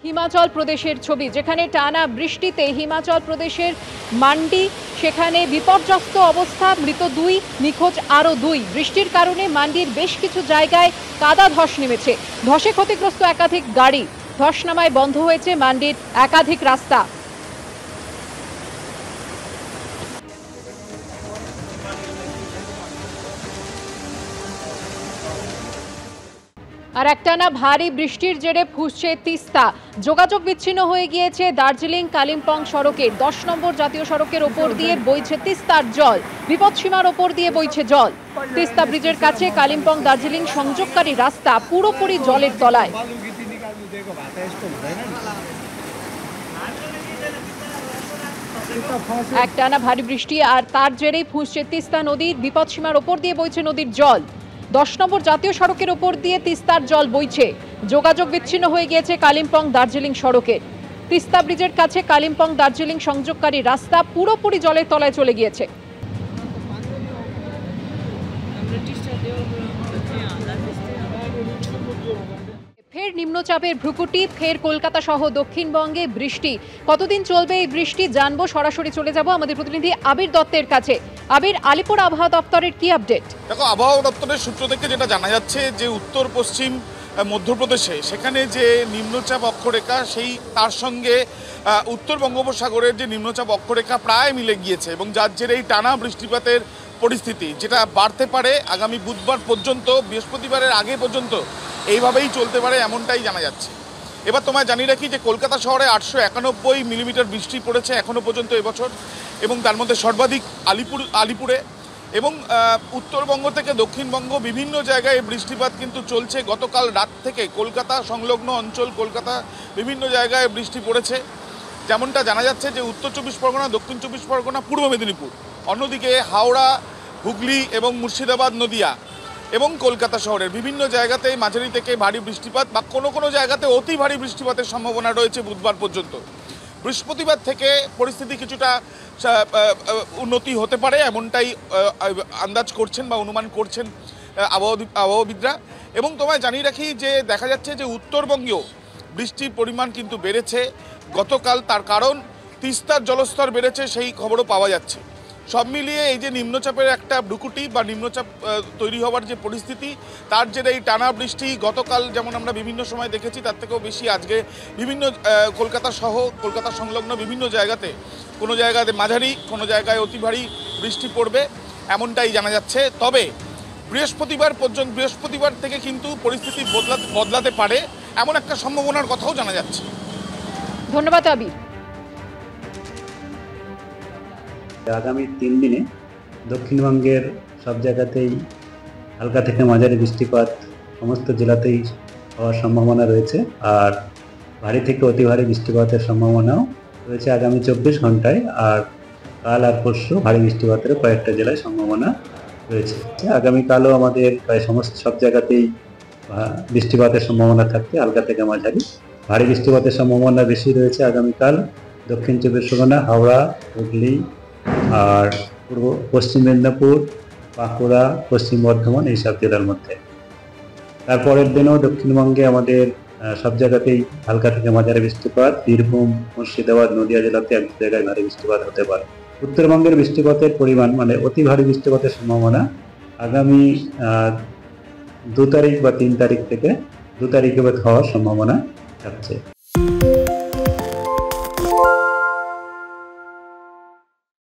হিমাচল প্রদেশের ছবি, যেখানে টানা বৃষ্টিতে হিমাচল প্রদেশের মান্ডি সেখানে বিপর্যস্ত অবস্থা, মৃত 2, নিখোঁজ আরও 2। বৃষ্টির কারণে মান্ডির বেশ কিছু জায়গায় কাদা ধস নেমেছে। ধসে ক্ষতিগ্রস্ত একাধিক গাড়ি। ধস নামায় বন্ধ হয়েছে মান্ডির একাধিক রাস্তা। আর একটানা ভারী বৃষ্টির জেরে ফুঁসছে তিস্তা। যোগাযোগ বিচ্ছিন্ন হয়ে গিয়েছে দার্জিলিং কালিম্পং সড়কের 10 নম্বর জাতীয় সড়কের ওপর দিয়ে বইছে তিস্তার জল। বিপদসীমার ওপর দিয়ে বইছে জল। তিস্তা ব্রিজের কাছে কালিম্পং দার্জিলিং সংযোগকারী রাস্তা পুরোপুরি জলের তলায়। একটানা ভারী বৃষ্টি আর তার জেরেই ফুঁসছে তিস্তা নদীর। বিপদসীমার ওপর দিয়ে বইছে নদীর জল। 10 নম্বর জাতীয় সড়কের ওপর দিয়ে তিস্তার জল বইছে। যোগাযোগ বিচ্ছিন্ন হয়ে গিয়েছে কালিম্পং দার্জিলিং সড়কে। তিস্তা ব্রিজের কাছে কালিম্পং দার্জিলিং সংযোগকারী রাস্তা পুরোপুরি জলের তলায় চলে গিয়েছে। ফের নিম্নচাপের ভ্রুকুটি, ফের কলকাতা সহ দক্ষিণবঙ্গে বৃষ্টি। কতদিন চলবে এই বৃষ্টি জানবো। সরাসরি চলে যাব আমাদের প্রতিনিধি আবির দত্তের কাছে। আবির, আলিপুর আবহাওয়া দপ্তরের কি আপডেট? দেখো, আবহাওয়া দপ্তরের সূত্র থেকে যেটা জানা যাচ্ছে যে উত্তর পশ্চিম মধ্যপ্রদেশে সেখানে যে নিম্নচাপ অক্ষরেখা সেই তার সঙ্গে উত্তর বঙ্গোপসাগরের যে নিম্নচাপ অক্ষরেখা প্রায় মিলে গিয়েছে এবং যার জেরে এই টানা বৃষ্টিপাতের পরিস্থিতি যেটা বাড়তে পারে আগামী বুধবার পর্যন্ত, বৃহস্পতিবারের আগে পর্যন্ত এইভাবেই চলতে পারে এমনটাই জানা যাচ্ছে। এবার তোমায় জানিয়ে রাখি যে কলকাতা শহরে 891 মিলিমিটার বৃষ্টি পড়েছে এখনও পর্যন্ত এবছর, এবং তার মধ্যে সর্বাধিক আলিপুরে এবং উত্তরবঙ্গ থেকে দক্ষিণবঙ্গ বিভিন্ন জায়গায় বৃষ্টিপাত কিন্তু চলছে। গতকাল রাত থেকে কলকাতা সংলগ্ন অঞ্চল, কলকাতা বিভিন্ন জায়গায় বৃষ্টি পড়েছে। যেমনটা জানা যাচ্ছে যে উত্তর 24 পরগনা, দক্ষিণ 24 পরগনা, পূর্ব মেদিনীপুর, অন্যদিকে হাওড়া, হুগলি এবং মুর্শিদাবাদ, নদিয়া এবং কলকাতা শহরের বিভিন্ন জায়গাতেই মাঝারি থেকে ভারী বৃষ্টিপাত বা কোনো জায়গাতে অতি ভারী বৃষ্টিপাতের সম্ভাবনা রয়েছে বুধবার পর্যন্ত। বৃহস্পতিবার থেকে পরিস্থিতি কিছুটা উন্নতি হতে পারে এমনটাই আন্দাজ করছেন বা অনুমান করছেন আবহাওয়াবিদরা। এবং তোমায় জানিয়ে রাখি যে দেখা যাচ্ছে যে উত্তরবঙ্গেও বৃষ্টির পরিমাণ কিন্তু বেড়েছে গতকাল। তার কারণ তিস্তার জলস্তর বেড়েছে, সেই খবরও পাওয়া যাচ্ছে। সব মিলিয়ে এই যে নিম্নচাপের একটা ভ্রুকুটি বা নিম্নচাপ তৈরি হওয়ার যে পরিস্থিতি, তার জেরে এই টানা বৃষ্টি গতকাল যেমন আমরা বিভিন্ন সময় দেখেছি তার থেকেও বেশি আজকে বিভিন্ন কলকাতা সহ কলকাতা সংলগ্ন বিভিন্ন জায়গাতে, কোনো জায়গাতে মাঝারি, কোনো জায়গায় অতি ভারী বৃষ্টি পড়বে এমনটাই জানা যাচ্ছে। তবে বৃহস্পতিবার থেকে কিন্তু পরিস্থিতি বদলাতে পারে এমন একটা সম্ভাবনার কথাও জানা যাচ্ছে। ধন্যবাদ আবির। আগামী 3 দিনে দক্ষিণবঙ্গের সব জায়গাতেই হালকা থেকে মাঝারি বৃষ্টিপাত সমস্ত জেলাতেই হওয়ার সম্ভাবনা রয়েছে। আর ভারী থেকে অতি ভারী বৃষ্টিপাতের সম্ভাবনাও রয়েছে আগামী 24 ঘন্টায়। আর কাল আর পরশু ভারী বৃষ্টিপাতের কয়েকটা জেলায় সম্ভাবনা রয়েছে। আগামীকালও আমাদের প্রায় সব জায়গাতেই বৃষ্টিপাতের সম্ভাবনা থাকছে হালকা থেকে মাঝারি। ভারী বৃষ্টিপাতের সম্ভাবনা বেশি রয়েছে আগামীকাল দক্ষিণ 24 পরগনা, হাওড়া, হুগলি আর পশ্চিম মেদিনীপুর, বাঁকুড়া, পশ্চিম বর্ধমান এইসব জেলার মধ্যে। তারপরের দিনও দক্ষিণবঙ্গে আমাদের সব জায়গাতেই হালকা থেকে মাঝারি বৃষ্টিপাত, বীরভূম, মুর্শিদাবাদ, নদিয়া জেলাতে এক জায়গায় ভারী বৃষ্টিপাত হতে পারে। উত্তরবঙ্গের বৃষ্টিপাতের পরিমাণ মানে অতি ভারী বৃষ্টিপাতের সম্ভাবনা আগামী 2 তারিখ বা 3 তারিখ থেকে 2 তারিখে হওয়ার সম্ভাবনা থাকছে।